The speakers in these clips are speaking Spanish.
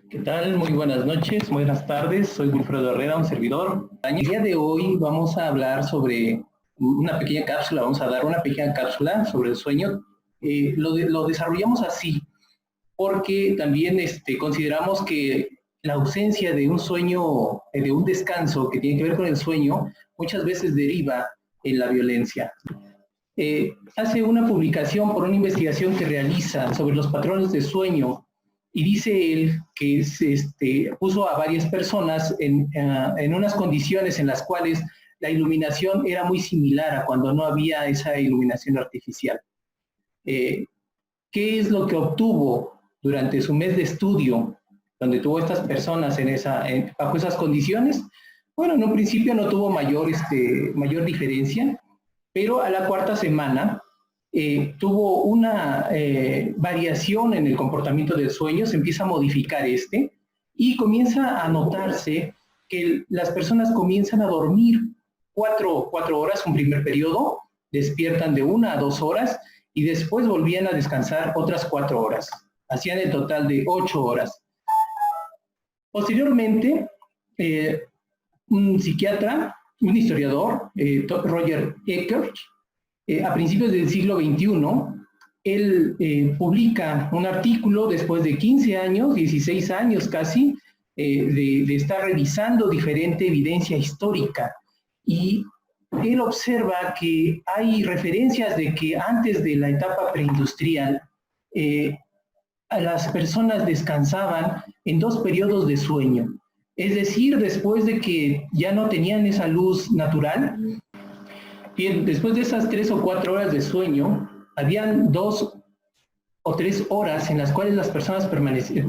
¿Qué tal? Muy buenas noches, buenas tardes. Soy Wilfredo Herrera, un servidor. El día de hoy vamos a hablar sobre una pequeña cápsula, vamos a dar una pequeña cápsula sobre el sueño. Lo desarrollamos así porque también consideramos que la ausencia de un sueño, de un descanso que tiene que ver con el sueño, muchas veces deriva en la violencia. Hace una publicación por una investigación que realiza sobre los patrones de sueño y dice él que puso a varias personas en unas condiciones en las cuales la iluminación era muy similar a cuando no había esa iluminación artificial. ¿Qué es lo que obtuvo durante su mes de estudio, donde tuvo estas personas bajo esas condiciones? Bueno, en un principio no tuvo mayor diferencia, pero a la cuarta semana tuvo una variación en el comportamiento del sueño, se empieza a modificar y comienza a notarse que las personas comienzan a dormir cuatro horas, un primer periodo, despiertan de 1 a 2 horas y después volvían a descansar otras 4 horas. Hacían el total de 8 horas. Posteriormente, un psiquiatra, un historiador, Roger Eckert, a principios del siglo XXI, él publica un artículo después de 15 años, 16 años casi, de estar revisando diferente evidencia histórica. Y él observa que hay referencias de que antes de la etapa preindustrial, las personas descansaban en 2 periodos de sueño. Es decir, después de que ya no tenían esa luz natural, bien, después de esas 3 o 4 horas de sueño, habían 2 o 3 horas en las cuales las personas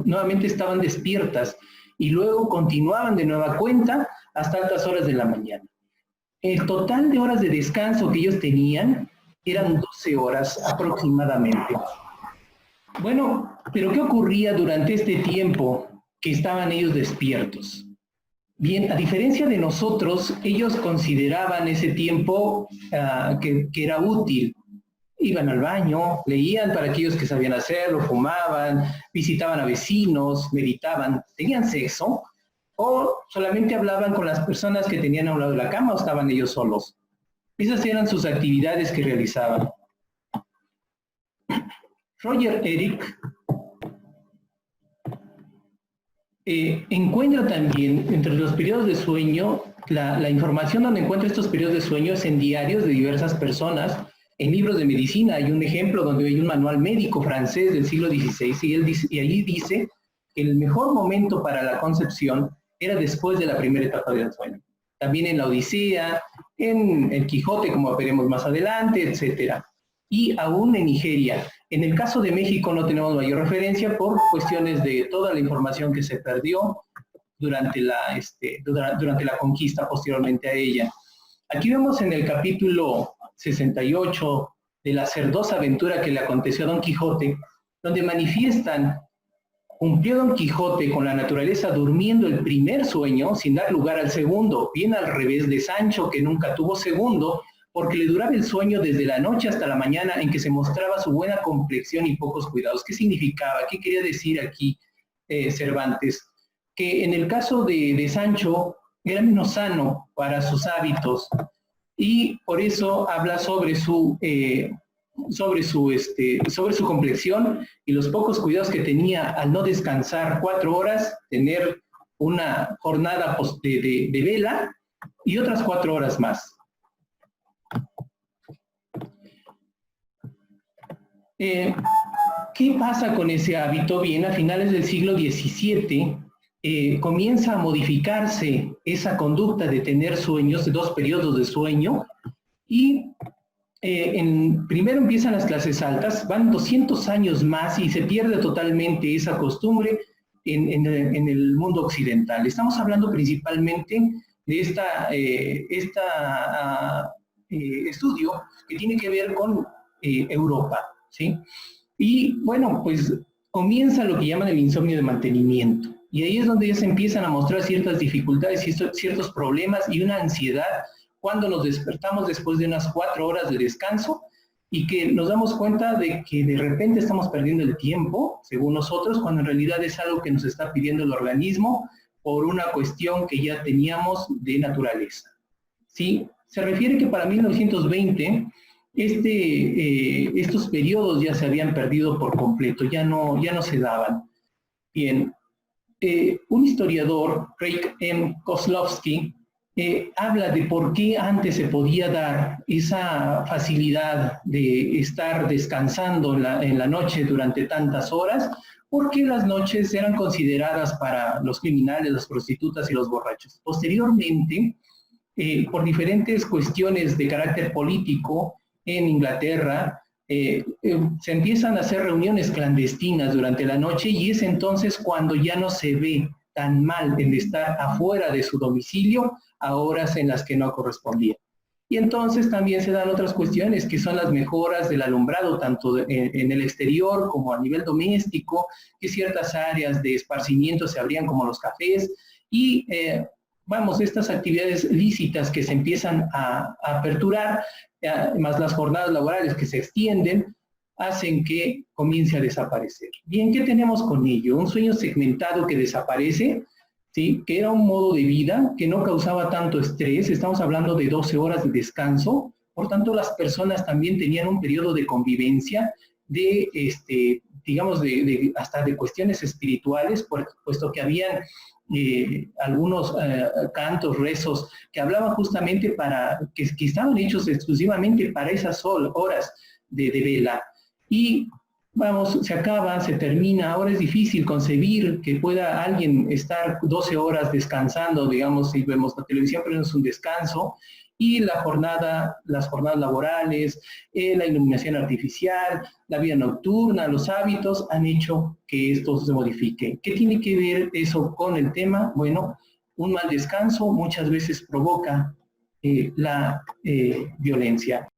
nuevamente estaban despiertas y luego continuaban de nueva cuenta hasta altas horas de la mañana. El total de horas de descanso que ellos tenían eran 12 horas aproximadamente. Bueno, pero ¿qué ocurría durante este tiempo que estaban ellos despiertos? Bien, a diferencia de nosotros, ellos consideraban ese tiempo que era útil. Iban al baño, leían para aquellos que sabían hacerlo, fumaban, visitaban a vecinos, meditaban, tenían sexo, o solamente hablaban con las personas que tenían a un lado de la cama o estaban ellos solos. Esas eran sus actividades que realizaban. Roger Eric encuentra también entre los periodos de sueño, la información donde encuentra estos periodos de sueño es en diarios de diversas personas, en libros de medicina. Hay un ejemplo donde hay un manual médico francés del siglo XVI y allí dice que el mejor momento para la concepción era después de la primera etapa del sueño. También en la Odisea, en el Quijote, como veremos más adelante, etc. Y aún en Nigeria. En el caso de México no tenemos mayor referencia por cuestiones de toda la información que se perdió durante la conquista posteriormente a ella. Aquí vemos en el capítulo 68 de la cerdosa aventura que le aconteció a Don Quijote, donde manifiestan, cumplió Don Quijote con la naturaleza durmiendo el primer sueño sin dar lugar al segundo, bien al revés de Sancho, que nunca tuvo segundo, porque le duraba el sueño desde la noche hasta la mañana en que se mostraba su buena complexión y pocos cuidados. ¿Qué significaba? ¿Qué quería decir aquí Cervantes? Que en el caso de Sancho era menos sano para sus hábitos y por eso habla sobre su complexión y los pocos cuidados que tenía al no descansar 4 horas, tener una jornada de vela y otras 4 horas más. ¿Qué pasa con ese hábito? Bien, a finales del siglo XVII comienza a modificarse esa conducta de tener sueños, de 2 periodos de sueño, y primero empiezan las clases altas, van 200 años más y se pierde totalmente esa costumbre en el mundo occidental. Estamos hablando principalmente de estudio que tiene que ver con Europa, ¿sí? Y bueno, pues comienza lo que llaman el insomnio de mantenimiento. Y ahí es donde ya se empiezan a mostrar ciertas dificultades y ciertos problemas y una ansiedad cuando nos despertamos después de unas 4 horas de descanso y que nos damos cuenta de que de repente estamos perdiendo el tiempo, según nosotros, cuando en realidad es algo que nos está pidiendo el organismo por una cuestión que ya teníamos de naturaleza. ¿Sí? Se refiere que para 1920 estos periodos ya se habían perdido por completo, ya no se daban. Bien, un historiador, Craig M. Kozlowski, habla de por qué antes se podía dar esa facilidad de estar descansando en la noche durante tantas horas, porque las noches eran consideradas para los criminales, las prostitutas y los borrachos. Posteriormente, por diferentes cuestiones de carácter político en Inglaterra, se empiezan a hacer reuniones clandestinas durante la noche y es entonces cuando ya no se ve tan mal el estar afuera de su domicilio a horas en las que no correspondía. Y entonces también se dan otras cuestiones que son las mejoras del alumbrado, tanto en el exterior como a nivel doméstico, que ciertas áreas de esparcimiento se abrían como los cafés y vamos, estas actividades lícitas que se empiezan a aperturar, más las jornadas laborales que se extienden, hacen que comience a desaparecer. Bien, ¿qué tenemos con ello? Un sueño segmentado que desaparece, ¿sí? Que era un modo de vida que no causaba tanto estrés, estamos hablando de 12 horas de descanso, por tanto las personas también tenían un periodo de convivencia, de, digamos, hasta de cuestiones espirituales, puesto que habían algunos cantos, rezos, que hablaban justamente que estaban hechos exclusivamente para esas horas de vela. Y vamos, se acaba, se termina, ahora es difícil concebir que pueda alguien estar 12 horas descansando, digamos, si vemos la televisión, pero no es un descanso, y las jornadas laborales, la iluminación artificial, la vida nocturna, los hábitos han hecho que esto se modifique. ¿Qué tiene que ver eso con el tema? Bueno, un mal descanso muchas veces provoca la violencia.